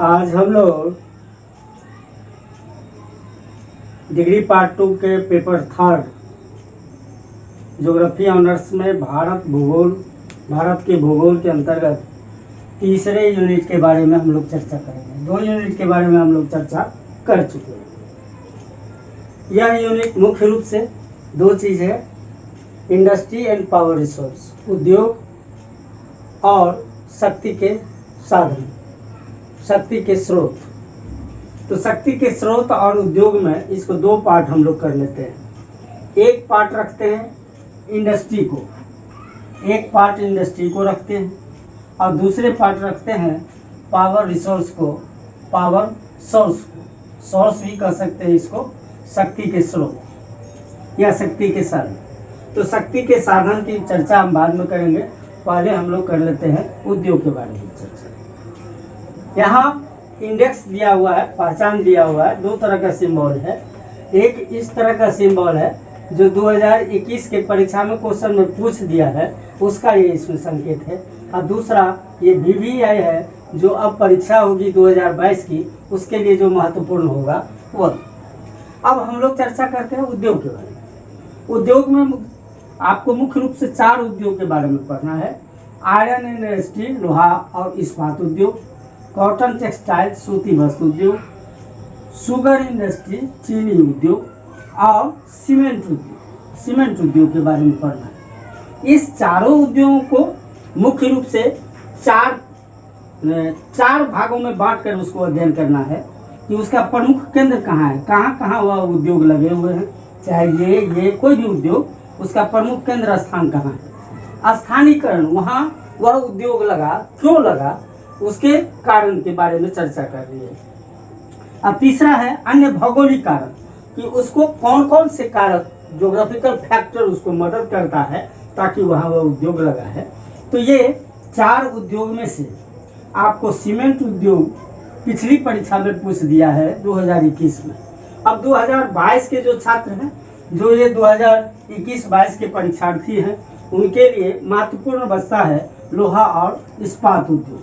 आज हम लोग डिग्री पार्ट 2 के पेपर थर्ड ज्योग्राफी ऑनर्स में भारत के भूगोल के अंतर्गत तीसरे यूनिट के बारे में हम लोग चर्चा करेंगे। 2 यूनिट के बारे में हम लोग चर्चा कर चुके हैं। यह यूनिट मुख्य रूप से 2 चीज़ है, इंडस्ट्री एंड पावर रिसोर्स, उद्योग और शक्ति के साधन, शक्ति के स्रोत। तो शक्ति के स्रोत और उद्योग में इसको 2 पार्ट हम लोग कर लेते हैं। एक पार्ट रखते हैं इंडस्ट्री को, एक पार्ट इंडस्ट्री को रखते हैं और दूसरे पार्ट रखते हैं पावर रिसोर्स को, पावर सोर्स को। सोर्स भी कह सकते हैं इसको, शक्ति के स्रोत या शक्ति के साधन। तो शक्ति के साधन की चर्चा हम बाद में करेंगे, पहले हम लोग कर लेते हैं उद्योग के बारे में चर्चा। यहाँ इंडेक्स दिया हुआ है, पहचान दिया हुआ है, 2 तरह का सिंबल है। एक इस तरह का सिंबल है जो 2021 के परीक्षा में क्वेश्चन में पूछ दिया है, उसका ये इसमें संकेत है। और दूसरा ये VVI है जो अब परीक्षा होगी 2022 की, उसके लिए जो महत्वपूर्ण होगा वो। अब हम लोग चर्चा करते हैं उद्योग के बारे में। उद्योग में आपको मुख्य रूप से 4 उद्योग के बारे में पढ़ना है। आयरन एंड स्टील, लोहा और इस्पात उद्योग, कॉटन टेक्सटाइल, सूती वस्त्र उद्योग, शुगर इंडस्ट्री, चीनी उद्योग और सीमेंट उद्योग के बारे में पढ़ना है। इस चारों उद्योगों को मुख्य रूप से 4 भागों में बांटकर उसको अध्ययन करना है कि उसका प्रमुख केंद्र कहाँ है, कहाँ कहाँ वह उद्योग लगे हुए हैं। चाहे ये कोई भी उद्योग, उसका प्रमुख केंद्र स्थान कहाँ है, स्थानीयकरण, वहाँ वह उद्योग लगा, क्यों लगा, उसके कारण के बारे में चर्चा कर रही है। अब तीसरा है अन्य भौगोलिक कारण, कि उसको कौन कौन से कारक, ज्योग्राफिकल फैक्टर उसको मदद करता है ताकि वहाँ वह उद्योग लगा है। तो ये 4 उद्योग में से आपको सीमेंट उद्योग पिछली परीक्षा में पूछ दिया है 2021 में। अब 2022 के जो छात्र हैं, जो ये 2021-22 के परीक्षार्थी हैं, उनके लिए महत्वपूर्ण बचता है लोहा और इस्पात उद्योग।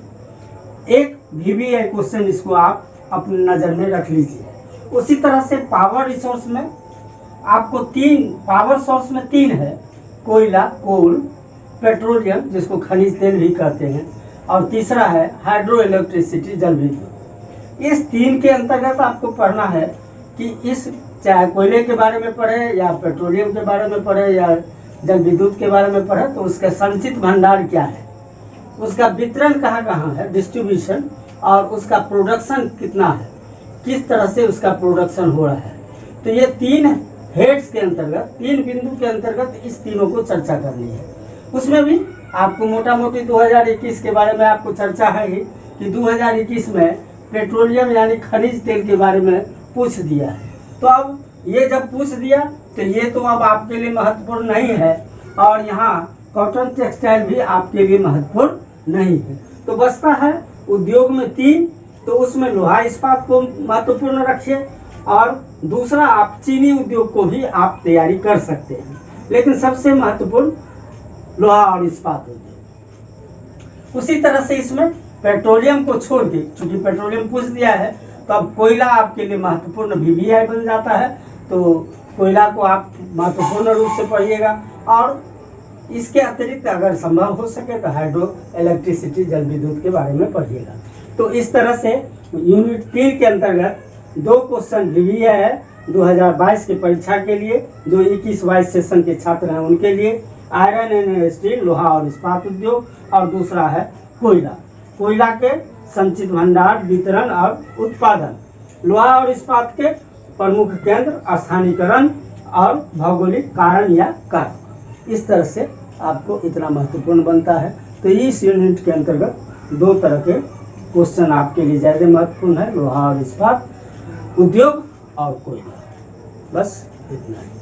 एक VVI क्वेश्चन इसको आप अपनी नज़र में रख लीजिए। उसी तरह से पावर रिसोर्स में आपको 3 पावर सोर्स में 3 है, कोयला, कोल, पेट्रोलियम जिसको खनिज तेल भी कहते हैं, और तीसरा है हाइड्रो इलेक्ट्रिसिटी, जल विद्युत। इस 3 के अंतर्गत आपको पढ़ना है कि इस चाहे कोयले के बारे में पढ़े या पेट्रोलियम के बारे में पढ़े या जल विद्युत के बारे में पढ़े, तो उसका संचित भंडार क्या है, उसका वितरण कहाँ कहाँ है, डिस्ट्रीब्यूशन, और उसका प्रोडक्शन कितना है, किस तरह से उसका प्रोडक्शन हो रहा है। तो ये 3 हेड्स के अंतर्गत, 3 बिंदु के अंतर्गत इस तीनों को चर्चा करनी है। उसमें भी आपको मोटा मोटी 2021 के बारे में आपको चर्चा है ही कि 2021 में पेट्रोलियम यानी खनिज तेल के बारे में पूछ दिया है। तो अब ये जब पूछ दिया तो ये तो अब आपके लिए महत्वपूर्ण नहीं है, और यहाँ कॉटन टेक्सटाइल भी आपके लिए महत्वपूर्ण नहीं है। तो बचता है उद्योग में 3, तो उसमें लोहा इस्पात को महत्वपूर्ण रखिए, और दूसरा आप चीनी उद्योग को भी आप तैयारी कर सकते हैं, लेकिन सबसे महत्वपूर्ण लोहा और इस्पात उद्योग। उसी तरह से इसमें पेट्रोलियम को छोड़ के, चूंकि पेट्रोलियम पूछ दिया है, तो अब कोयला आपके लिए महत्वपूर्ण VVI बन जाता है। तो कोयला को आप महत्वपूर्ण रूप से पढ़िएगा, और इसके अतिरिक्त अगर संभव हो सके तो हाइड्रो इलेक्ट्रिसिटी, जल विद्युत के बारे में पढ़िएगा। तो इस तरह से यूनिट 3 के अंतर्गत 2 क्वेश्चन VVI है 2022 के परीक्षा के लिए, जो 21-22 सेशन के छात्र हैं उनके लिए, आयरन एंड स्टील, लोहा और इस्पात उद्योग, और दूसरा है कोयला के संचित भंडार, वितरण और उत्पादन, लोहा और इस्पात के प्रमुख केंद्र, स्थानीयकरण और भौगोलिक कारण या कारक। इस तरह से आपको इतना महत्वपूर्ण बनता है। तो इस यूनिट के अंतर्गत 2 तरह के क्वेश्चन आपके लिए ज़्यादा महत्वपूर्ण है, लोहा और इस्पात उद्योग और कोयला। बस इतना ही।